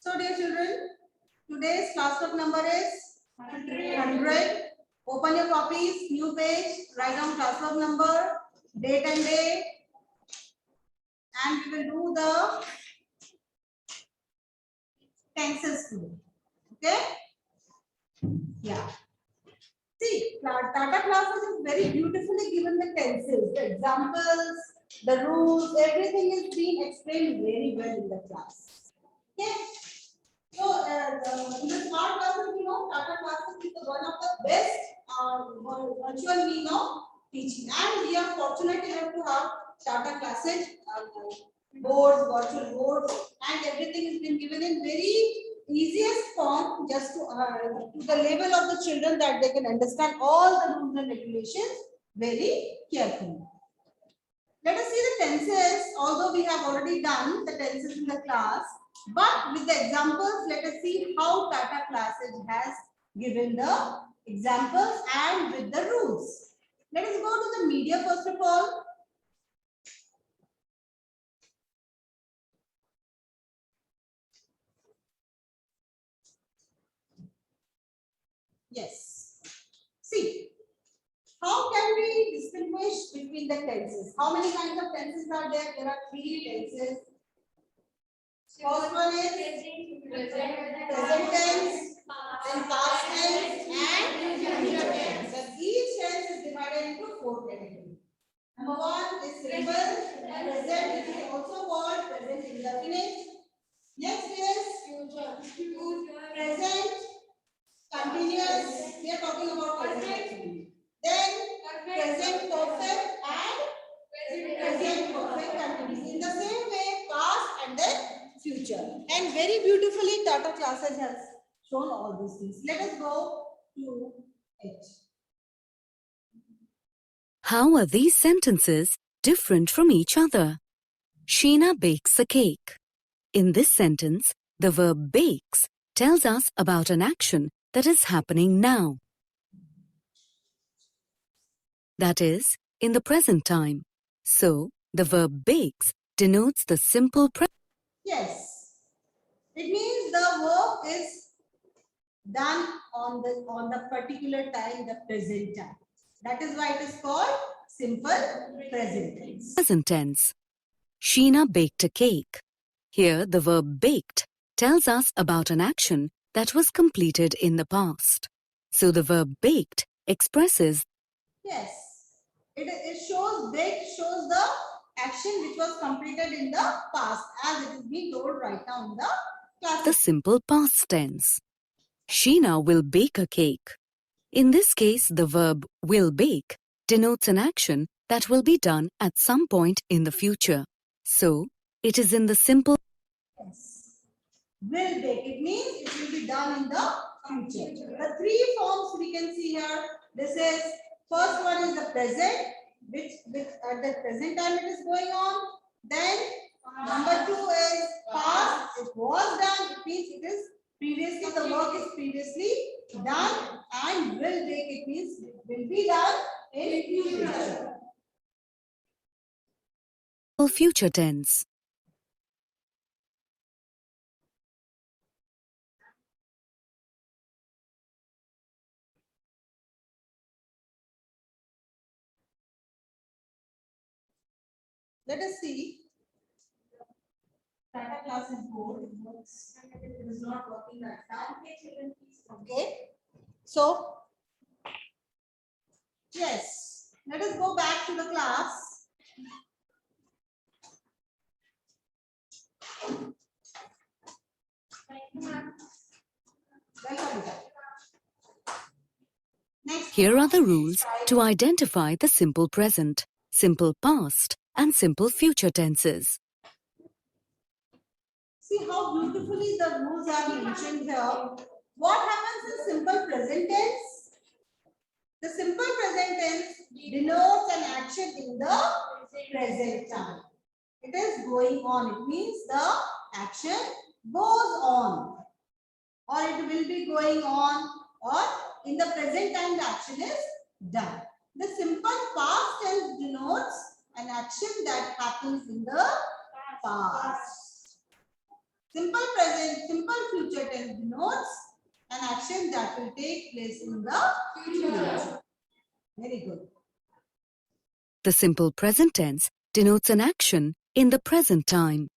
So dear children, today's class work number is 100. Open your copies, new page, write down class work number, date and day, and we will do the tenses today. Okay? Yeah. See, Tata classes is very beautifully given the tenses, the examples, the rules, everything is being explained very well in the class. Okay? So, in the smart classes, Tata classes is one of the best virtual mean of teaching, and we are fortunate enough to have Tata classes, boards, virtual boards, and everything has been given in very easiest form, just to the level of the children that they can understand all the rules and regulations very carefully. Let us see the tenses, although we have already done the tenses in the class. But with the examples, let us see how Tata Classes has given the examples and with the rules. Let us go to the media first of all. Yes. See, how can we distinguish between the tenses? How many kinds of tenses are there? There are 3 tenses. First one is present tense, then past tense and future tense. And each tense is divided into 4 categories. Number 1 is simple present, which is also called present indefinite. Next is present continuous. We are talking about present actually. Then present perfect and present perfect continuous. In the same way, past and then future. And very beautifully, Tata Classes has shown all these things. Let us go to it. How are these sentences different from each other? Sheena bakes a cake. In this sentence, the verb bakes tells us about an action that is happening now. That is, in the present time. So, the verb bakes denotes the simple present. Yes. It means the work is done on the particular time, the present time. That is why it is called simple present tense. Sheena baked a cake. Here, the verb baked tells us about an action that was completed in the past. So, the verb baked expresses. Yes. It shows, baked shows the action which was completed in the past, as it is being told right now in the class. The simple past tense. Sheena will bake a cake. In this case, the verb will bake denotes an action that will be done at some point in the future. So, it is in the simple. Yes. Will bake. It means it will be done in the future. The 3 forms we can see here. This is, first one is the present, which at the present time it is going on. Then number 2 is past. It was done. It means it is previously, the work is previously done. And will bake. It means it will be done in future. Future tense. Let us see. Tata Classes board. It is not working right now. Okay. So, yes. Let us go back to the class. Welcome back. Next. Here are the rules to identify the simple present, simple past, and simple future tenses. See how beautifully the rules are mentioned here. What happens in simple present tense? The simple present tense denotes an action in the present time. It is going on. It means the action goes on, or it will be going on, or in the present time the action is done. The simple past tense denotes an action that happens in the past. Simple present, simple future tense denotes an action that will take place in the future. Very good. The simple present tense denotes an action in the present time.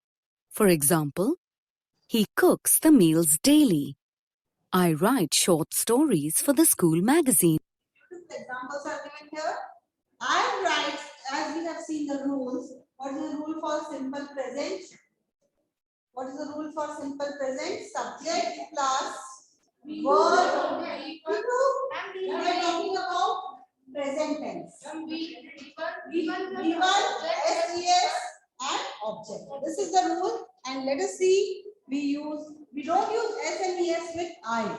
For example, he cooks the meals daily. I write short stories for the school magazine. Beautiful examples are given here. I write, as we have seen the rules. What is the rule for simple present? What is the rule for simple present? Subject plus verb. We are talking about present tense. V1, SES and object. This is the rule, and let us see. We don't use S and ES with I.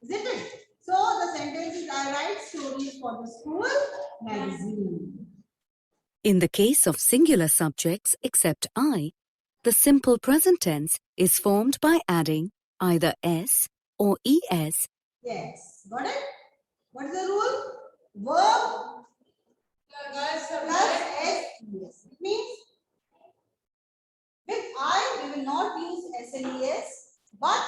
Isn't it? So the sentence is I write stories for the school magazine. In the case of singular subjects except I, the simple present tense is formed by adding either S or ES. Yes, got it? What is the rule? Verb plus S. Yes. It means with I we will not use S and ES, but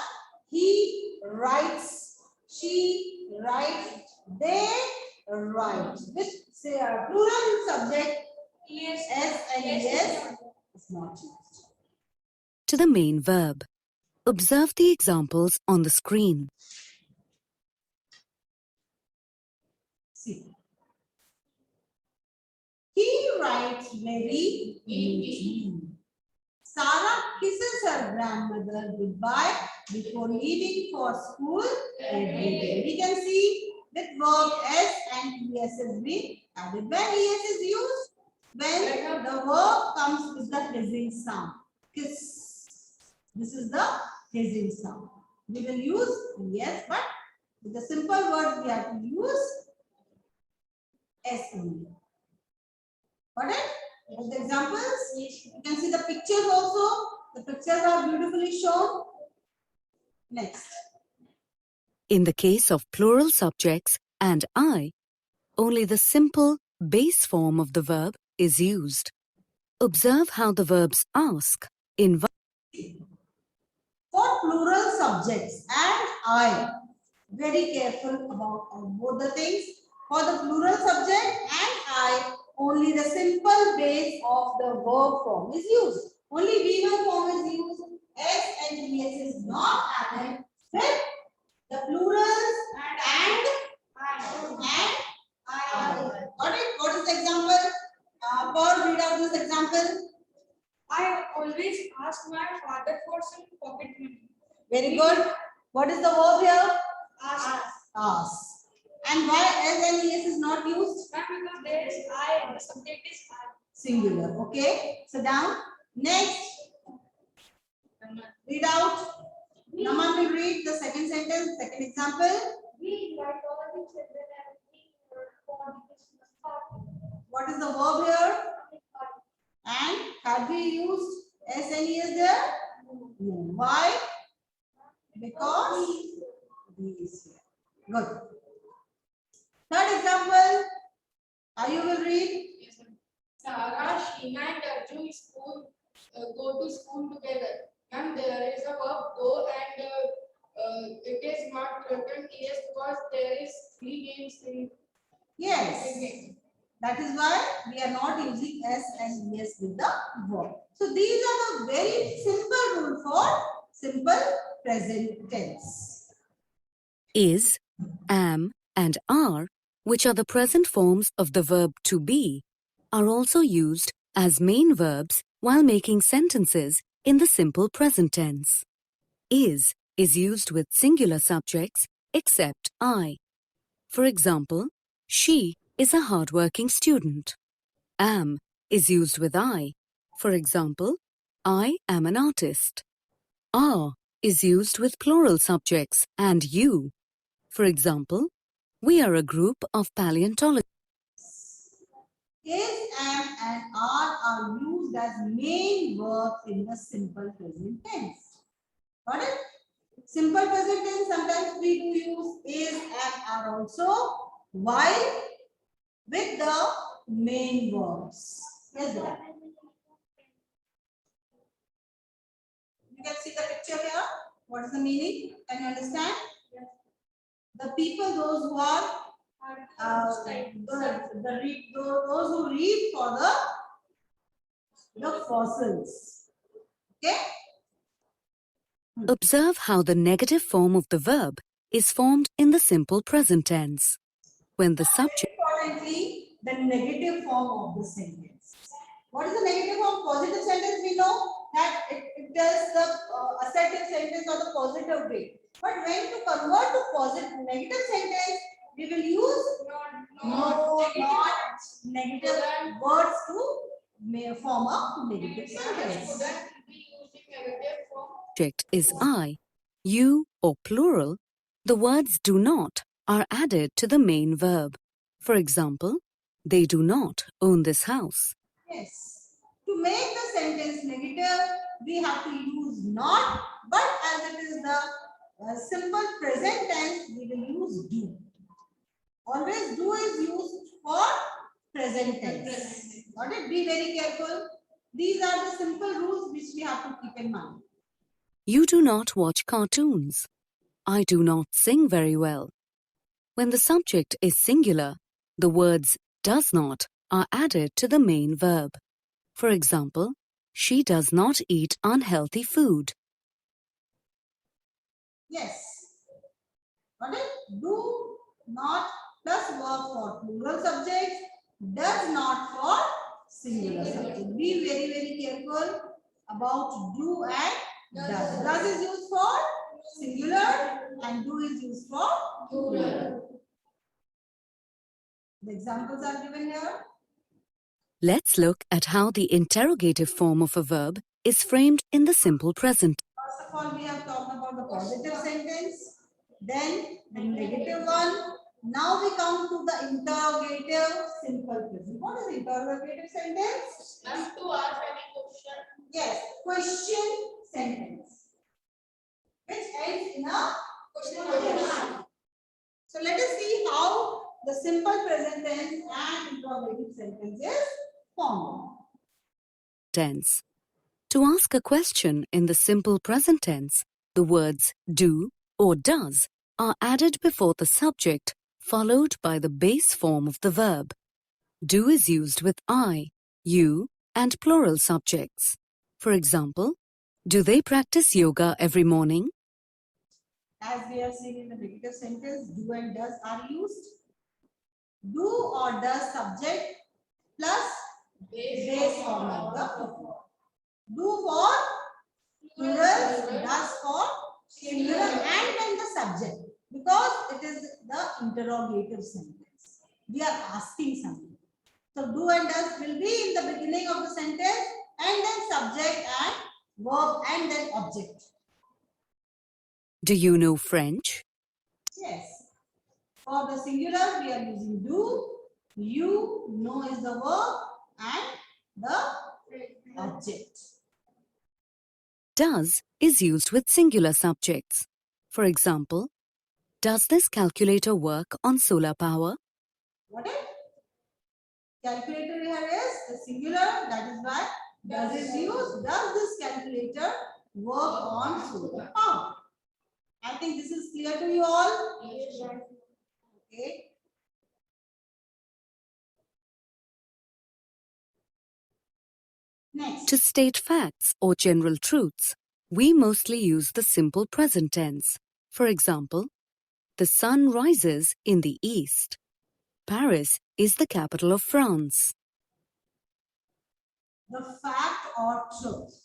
he writes, she writes, they write. With say a plural subject, S and ES is not used. To the main verb. Observe the examples on the screen. See. He writes very neatly. Sarah kisses her grandmother goodbye before leaving for school every day. We can see that verb S and ES has been added. When ES is used, when the verb comes with the hissing sound. Kiss. This is the hissing sound. We will use ES, but with the simple word we have to use S only. Got it? With the examples, you can see the pictures also. The pictures are beautifully shown. Next. In the case of plural subjects and I, only the simple base form of the verb is used. Observe how the verbs ask, invite. For plural subjects and I, very careful about both the things. For the plural subject and I, only the simple base of the verb form is used. Only V1 form is used. S and ES is not added with the plurals and I. Got it? What is the example? Paul, read out this example. I always ask my father for some pocket money. Very good. What is the verb here? Ask. Ask. And why S and ES is not used? Because there is I and the subject is I. Singular. Okay. So down. Next. Read out. Naman will read the second sentence, second example. We invite all the children and we for the Christmas party. What is the verb here? And have we used S and ES there? No. Why? Because he is here. Good. Third example. You will read. Sarah, Sheena and Arjun go to school together. And there is a verb go and it is not written yes because there is three names in Yes. That is why we are not using S and ES with the verb. So these are the very simple rule for simple present tense. Is, am, and are, which are the present forms of the verb to be, are also used as main verbs while making sentences in the simple present tense. Is used with singular subjects except I. For example, she is a hardworking student. Am is used with I. For example, I am an artist. Are is used with plural subjects and you. For example, we are a group of paleontologists. Is, am, and are used as main verbs in the simple present tense. Got it? Simple present tense, sometimes we do use is, am, are also, while with the main verbs. Yes, Dora. You can see the What is the meaning? Can you understand? The people, those who are those who read for the fossils. Okay. Observe how the negative form of the verb is formed in the simple present tense. When the subject Importantly, the negative form of the sentence. What is the negative form? Positive sentence, we know that it tells the assertive sentence or the positive way. But when to convert to positive negative sentence, we will use not negative words to form a negative sentence. is I, you, or plural, the words do not are added to the main verb. For example, they do not own this house. Yes. To make the sentence negative, we have to use not, but as it is the simple present tense, we will use do. Always do is used for present tense. Got it? Be very careful. These are the simple rules which we have to keep in mind. You do not watch cartoons. I do not sing very well. When the subject is singular, the words does not are added to the main verb. For example, she does not eat unhealthy food. Yes. Got it? Do not plus verb for plural subjects, does not for singular subject. Be very, very careful about do and does. Does is used for singular and do is used for plural. The examples are given here. Let's look at how the interrogative form of a verb is framed in the simple present. First of all, we have talked about the positive sentence, then the negative one. Now we come to the interrogative simple present. What is interrogative sentence? Have to ask any question. Yes, question sentence, which ends in a question. So let us see how the simple present tense and interrogative sentence is formed. Tense. To ask a question in the simple present tense, the words do or does are added before the subject, followed by the base form of the verb. Do is used with I, you, and plural subjects. For example, do they practice yoga every morning? As we have seen in the negative sentence, do and does are used. Do or does subject plus base form of the verb. Do for plural, does for singular, and then the subject, because it is the interrogative sentence. We are asking something. So do and does will be in the beginning of the sentence, and then subject and verb and then object. Do you know French? Yes. For the singular, we are using do. You, know is the verb and the object. Does is used with singular subjects. For example, does this calculator work on solar power? What is? Calculator here is the singular, that is why does is used. Does this calculator work on solar power? I think this is clear to you all. Okay. Next. To state facts or general truths, we mostly use the simple present tense. For example, the sun rises in the east. Paris is the capital of France. The fact or truth.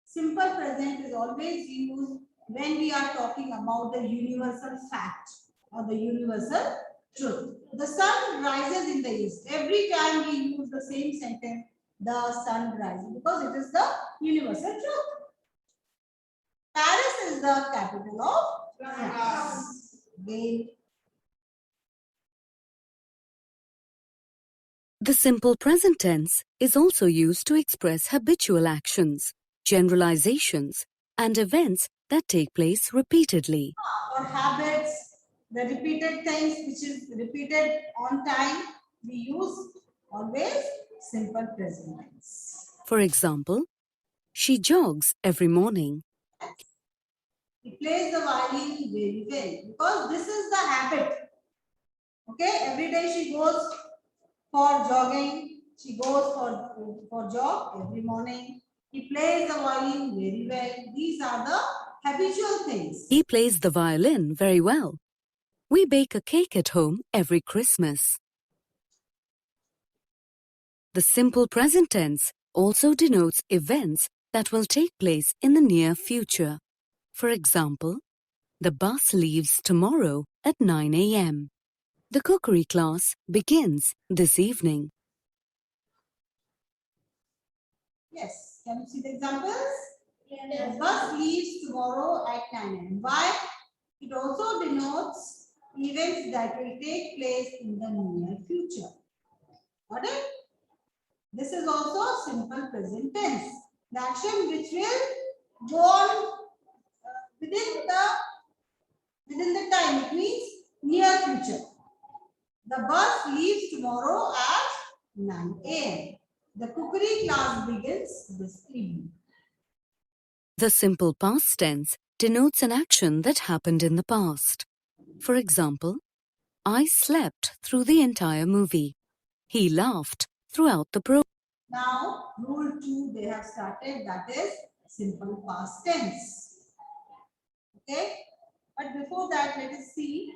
Simple present is always used when we are talking about the universal fact or the universal truth. The sun rises in the east. Every time we use the same sentence, the sun rises, because it is the universal truth. Paris is the capital of France. Again, The simple present tense is also used to express habitual actions, generalizations, and events that take place repeatedly. or habits, the repeated things which is repeated on time, we use always simple present tense. For example, she jogs every morning. He plays the violin very well because this is the habit. Okay, every day she goes for jogging. She goes for jog every morning. He plays the violin very well. These are the habitual things. He plays the violin very well. We bake a cake at home every Christmas. The simple present tense also denotes events that will take place in the near future. For example, the bus leaves tomorrow at 9 a.m. The cookery class begins this evening. Yes, can you see the examples? The bus leaves tomorrow at 9 a.m. Why? It also denotes events that will take place in the near future. Got it? This is also simple present tense. The action which will go on within the time. It means near future. The bus leaves tomorrow at 9 a.m. The cookery class begins this evening. The simple past tense denotes an action that happened in the past. For example, I slept through the entire movie. He laughed throughout the program. Now, rule 2 they have started, that is simple past tense. Okay, but before that, let us see.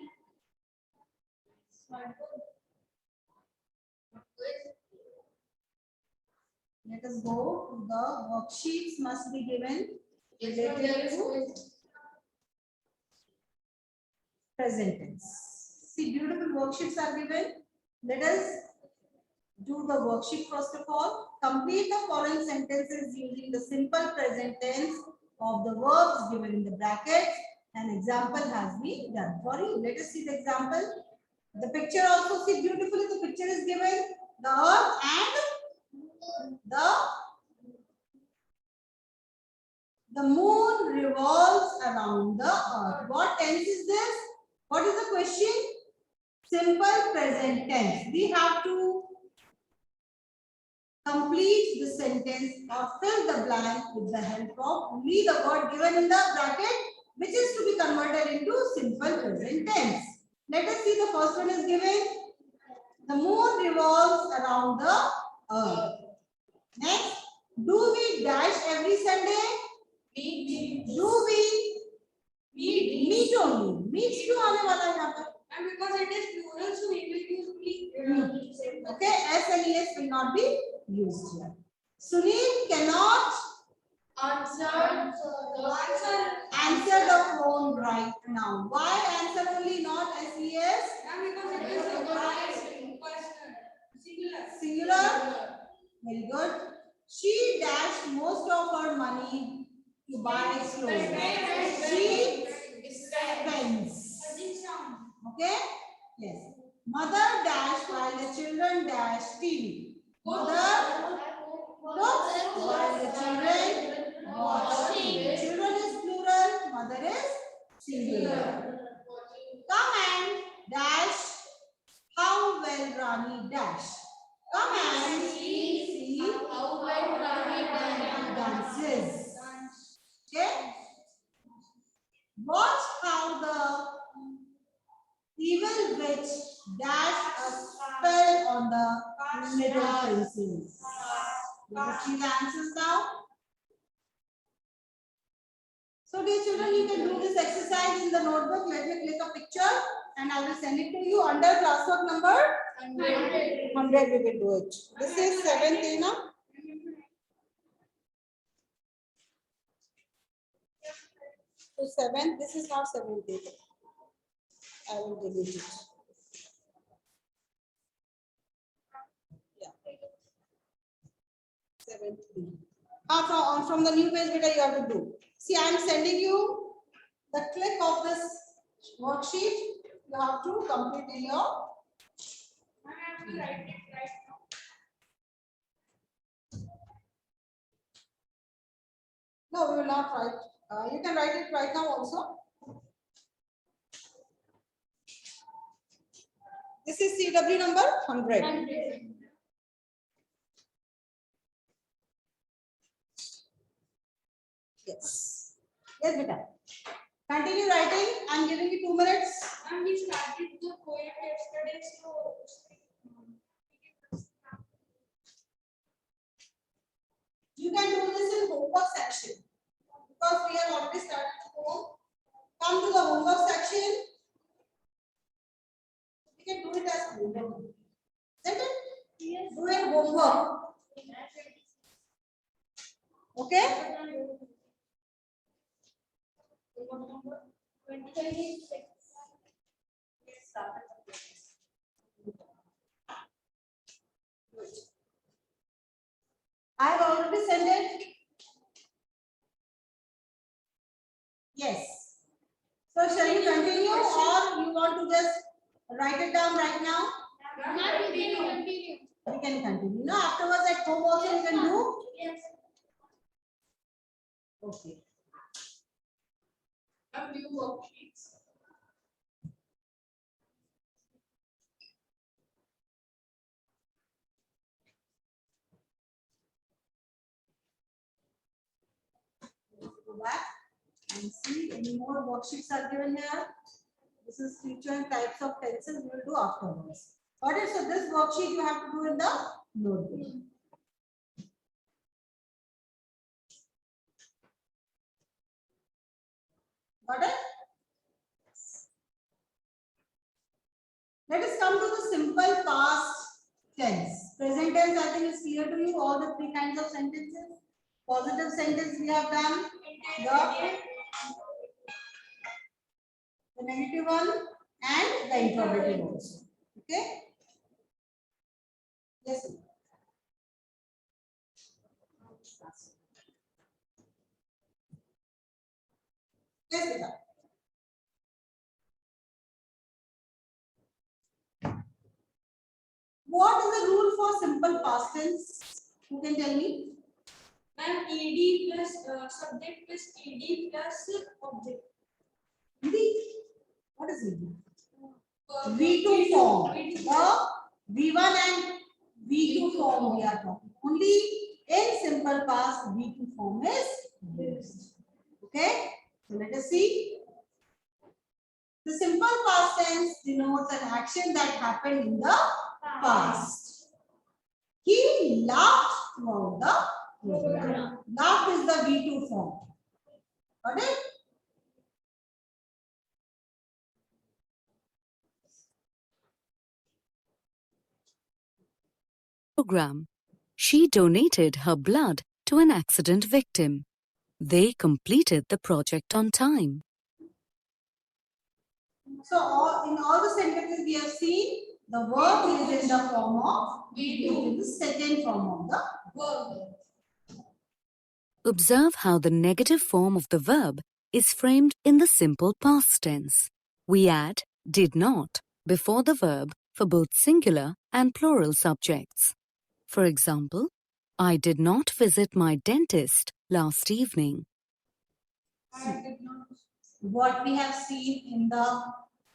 Let us go to the worksheets must be given related to present tense. See, beautiful worksheets are given. Let us do the worksheet first of all. Complete the following sentences using the simple present tense of the verbs given in the brackets. An example has been done for you. Let us see the example. The picture also, see beautifully, the picture is given. The earth and the moon revolves around the earth. What tense is this? What is the question? Simple present tense. We have to complete the sentence or fill the blank with the help of only the word given in the bracket, which is to be converted into simple present tense. Let us see, the first one is given. The moon revolves around the earth. Next, do we dash every Sunday? Do we meet only? Meet क्यों आने वाला है यहाँ पर? And because it is plural, so we will use meet. Okay, S and ES will not be used here. Sunil cannot Answer answer the phone right now. Why answer only, not SES? And because it is a question. Singular. Very good. She dashed most of her money to buy clothes. She spends. Okay? Yes. Mother dashed while the children dash TV. Mother looks while the children watch TV. Children is plural, mother is singular. Come and dash how well Rani dash. Come and see How well Rani dances. Okay? Watch how the evil witch dashed a spell on the little princess. Let us see the answers now. So dear children, you can do this exercise in the notebook. Let me click a picture and I will send it to you under classwork number 100. We will do it. This is 7th A now. So 7th, this is not 7th A. I will delete it. Yeah. 7th B. From the new page, beta, you have to do. See, I am sending you the click of this worksheet. You have to complete in your. I have to write it right now. No, we will not write. You can write it right now also. This is CW number 100. Yes. Yes, beta. Continue writing. I'm giving you 2 minutes. And we started the poem yesterday, so You can do this in homework section because we have already started home. Come to the homework section. You can do it as homework. Isn't it? Yes. Do it homework. Okay? I have already sent it. Yes. So shall we continue or you want to just write it down right now? continue. We can continue. No, afterwards at home also you can do. Yes. Okay. And do worksheets. Go back and see any more worksheets are given here. This is future and types of tenses we will do afterwards. Got it? So this worksheet you have to do in the notebook. Got it? Let us come to the simple past tense. Present tense I think is clear to you, all the 3 kinds of sentences. Positive sentence we have done. The negative one and the interrogative also. Okay? Yes. Yes, Deepa. What is the rule for simple past tense? Who can tell me? And ed plus subject plus ed plus object. ED. What is ED? V2 form. The V1 and V2 form we are talking. Only in simple past V2 form is used. Okay? So let us see. The simple past tense denotes an action that happened in the past. He laughed throughout the program. Laughed is the V2 form. Got it? Program. She donated her blood to an accident victim. They completed the project on time. So in all the sentences we have seen, the verb is in the form of V2, the second form of the verb. Observe how the negative form of the verb is framed in the simple past tense. We add did not before the verb for both singular and plural subjects. For example, I did not visit my dentist last evening. What we have seen in the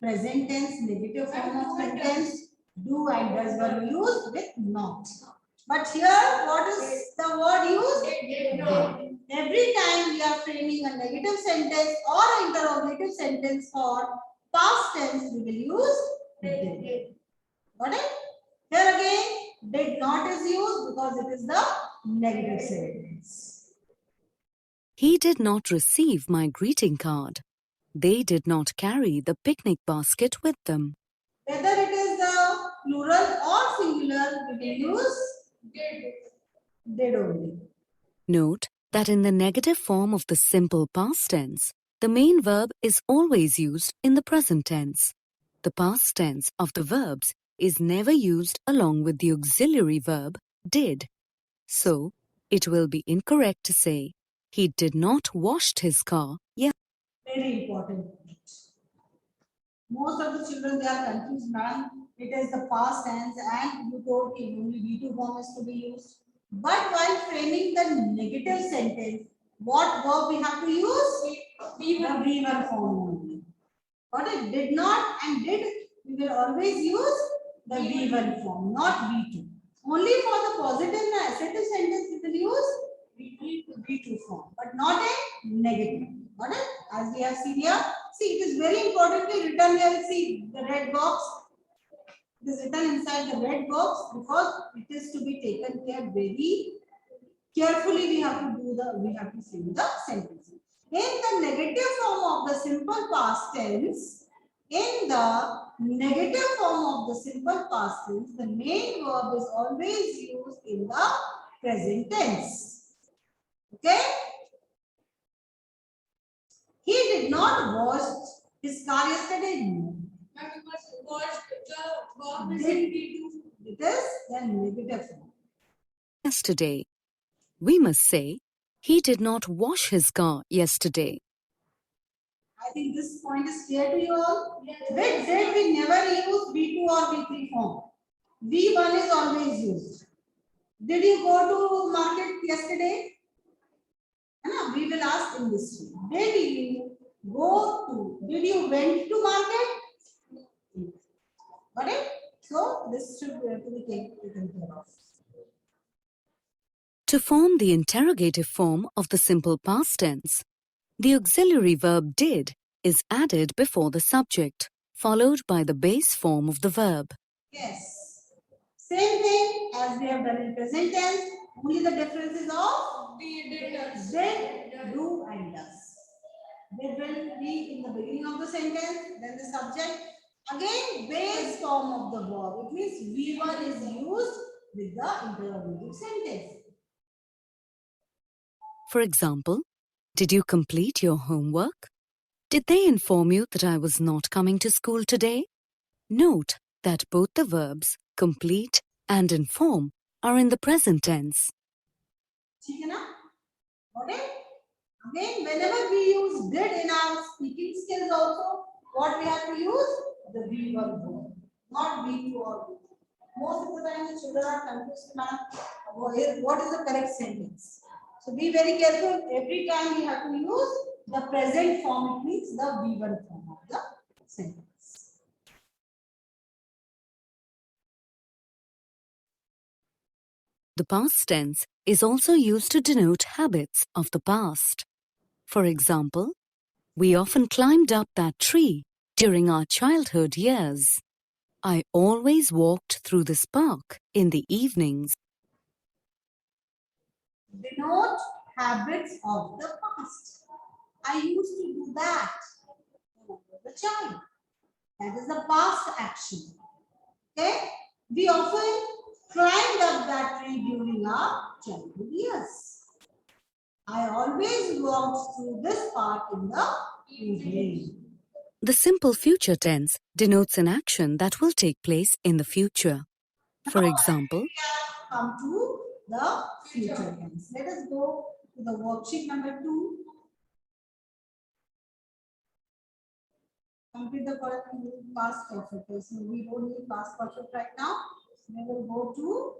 present tense, negative form of sentence, do and does were used with not. But here, what is the word used? Did not. Every time we are framing a negative sentence or interrogative sentence for past tense, we will use did. Got it? Here again, did not is used because it is the negative sentence. He did not receive my greeting card. They did not carry the picnic basket with them. Whether it is the plural or singular, we will use did only. Note that in the negative form of the simple past tense, the main verb is always used in the present tense. The past tense of the verbs is never used along with the auxiliary verb did. So, it will be incorrect to say, he did not wash his car yesterday. Very important point. Most of the children, they are confused, ma'am. It is the past tense and you told me only V2 form is to be used. But while framing the negative sentence, what verb we have to use? The V1 form only. Got it? Did not and did, we will always use the V1 form, not V2. Only for the positive and assertive sentence we will use V2 form, but not a negative. Got it? as we have seen here. See, it is very importantly written here. See the red box. It is written inside the red box because it is to be taken care very carefully. We have to say the sentence. In the negative form of the simple past tense, in the negative form of the simple past tense, the main verb is always used in the present tense. Okay? He did not wash his car yesterday. Ma'am, you must watch the verb is Did- in D2. It is the negative form. Yesterday. We must say, he did not wash his car yesterday. I think this point is clear to you all. With did we never use V2 or V3 form. V1 is always used. Did you go to market yesterday? No, we will ask in this way. Did you went to market? Got it? So this should be taken care of. To form the interrogative form of the simple past tense, the auxiliary verb did is added before the subject, followed by the base form of the verb. Yes. Same thing as we have done in present tense. Only the difference is of did, do, and does. Did will be in the beginning of the sentence, then the subject. Again, base form of the verb. It means V1 is used with the interrogative sentence. For example, did you complete your homework? Did they inform you that I was not coming to school today? Note that both the verbs complete and inform are in the present tense. ठीक है ना? Got it? Again, whenever we use did in our speaking skills also, what we have to use? The V1 verb, not V2 or V3. Most of the time the children are confused, ma'am, what is the correct sentence? So be very careful. Every time we have to use the present form. It means the V1 form of the sentence. The past tense is also used to denote habits of the past. For example, we often climbed up that tree during our childhood years. I always walked through this park in the evenings. Denote habits of the past. I used to do that when I was a child. That is the past action. Okay? We often climbed up that tree during our childhood years. I always walked through this park in the evening. The simple future tense denotes an action that will take place in the future. For example, We have come to the future tense. Let us go to the worksheet number 2. Complete the correct past perfect. So we don't need past perfect right now. We will go to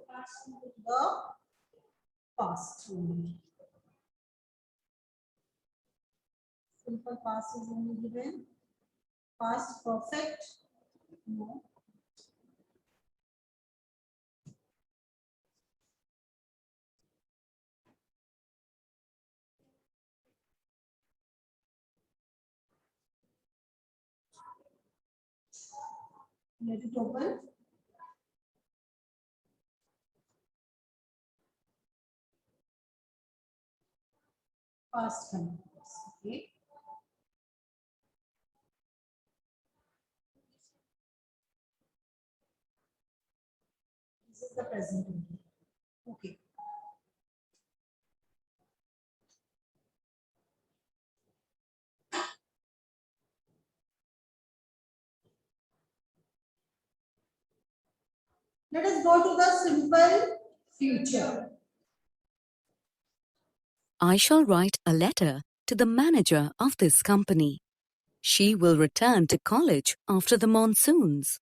the past only. Simple past is only given. Past perfect. No. Let it open. Past continuous. Okay. This is the present only. Okay. Let us go to the simple future. I shall write a letter to the manager of this company. She will return to college after the monsoons.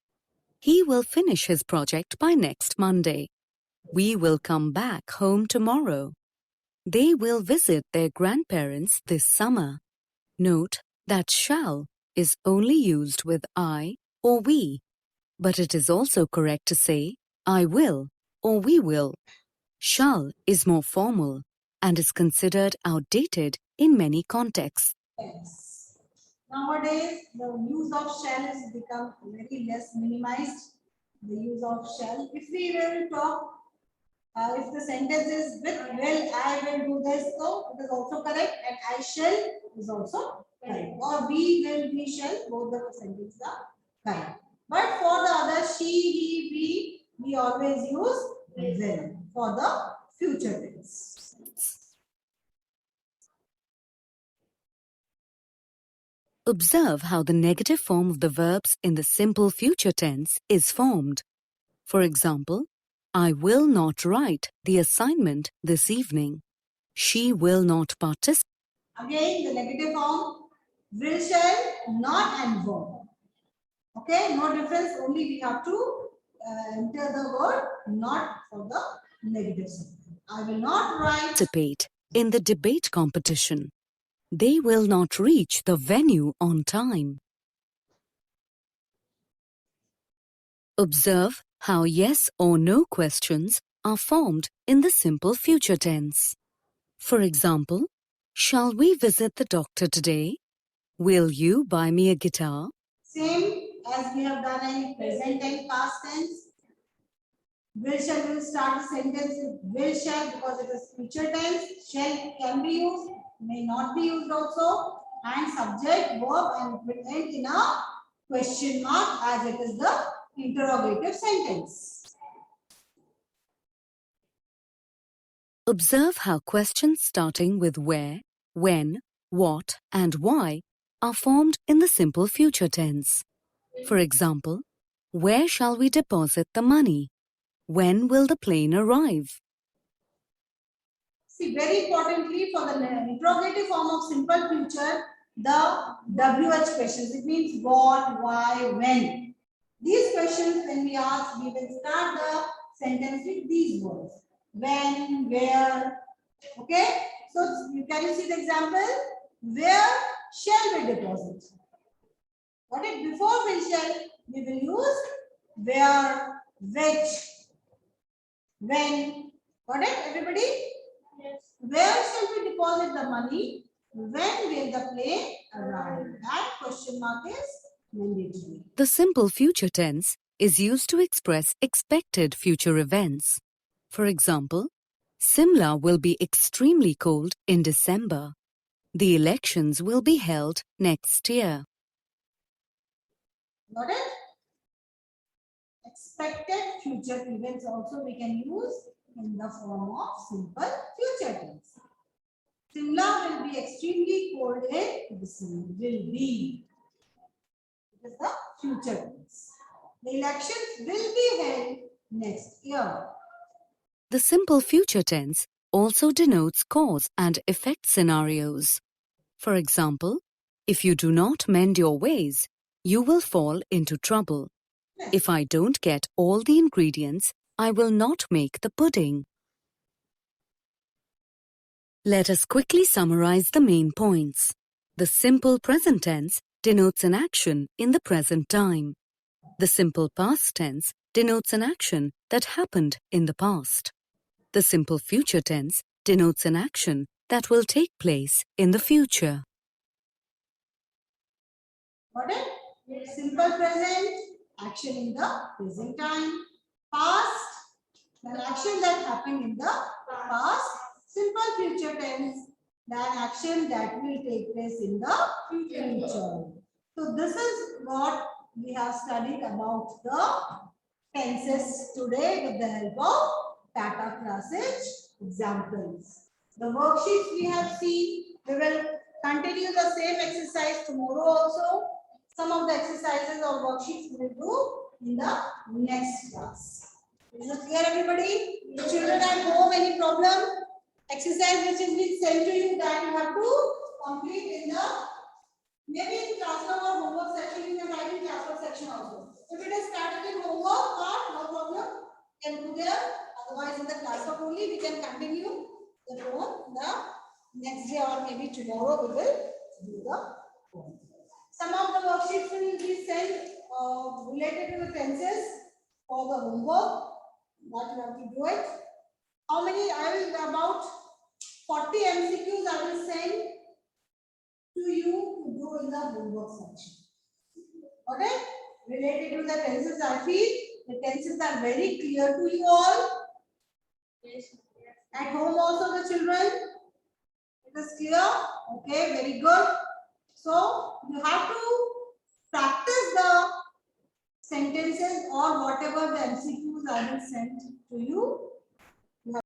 He will finish his project by next Monday. We will come back home tomorrow. They will visit their grandparents this summer. Note that shall is only used with I or we, but it is also correct to say I will or we will. Shall is more formal and is considered outdated in many contexts. Yes. Nowadays, the use of shall has become very less minimized. The use of shall. If we will talk, if the sentence is with will, I will do this, so it is also correct, and I shall is also correct. Or we will, we shall, both the sentences are correct. But for the other, she, he, we always use will for the future tense. Observe how the negative form of the verbs in the simple future tense is formed. For example, I will not write the assignment this evening. She will not participate. Again, the negative form, will, shall, not, and verb. Okay, no difference, only we have to enter the word not for the negative sentence. I will not write. In the debate competition. They will not reach the venue on time. Observe how yes or no questions are formed in the simple future tense. For example, shall we visit the doctor today? Will you buy me a guitar? Same as we have done in present and past tense. Will, shall will start the sentence with will, shall, because it is future tense. Shall can be used, may not be used also. And subject, verb, and it will end in a question mark as it is the interrogative sentence. Observe how questions starting with where, when, what, and why are formed in the simple future tense. For example, where shall we deposit the money? When will the plane arrive? See, very importantly for the interrogative form of simple future, the WH questions. It means what, why, when. These questions, when we ask, we will start the sentence with these words. When, where, okay? So, can you see the example? Where shall we deposit? Got it? Before will shall, we will use where, which, when. Got it, everybody? Yes. Where shall we deposit the money? When will the plane arrive? That question mark is mandatory. The simple future tense is used to express expected future events. For example, Simla will be extremely cold in December. The elections will be held next year. Got it? Expected future events also we can use in the form of simple future tense. Simla will be extremely cold in December. Will be. It is the future tense. The elections will be held next year. The simple future tense also denotes cause and effect scenarios. For example, if you do not mend your ways, you will fall into trouble. Yes. If I don't get all the ingredients, I will not make the pudding. Let us quickly summarize the main points. The simple present tense denotes an action in the present time. The simple past tense denotes an action that happened in the past. The simple future tense denotes an action that will take place in the future. Got it? Simple present, action in the present time. Past, an action that happened in the past. Simple future tense, an action that will take place in the future. So this is what we have studied about the tenses today with the help of Tata Classes examples. The worksheets we have seen, we will continue the same exercise tomorrow also. Some of the exercises or worksheets we will do in the next class. Is it clear, everybody? The children at home, any problem? Exercise which is being sent to you that you have to complete in the maybe in classroom or homework section, you can write in classroom section also. If it is started in homework part, no problem, can do there. Otherwise, in the classroom only, we can continue the home the next day or maybe tomorrow we will do the home. Some of the worksheets will be sent related to the tenses for the homework. That you have to do it. How many? I will about 40 MCQs I will send to you to do in the homework section. Okay? Related to the tenses, I feel the tenses are very clear to you all. Yes. At home also the children. It is clear. Okay, very good. So you have to practice the sentences or whatever the MCQs are being sent to you.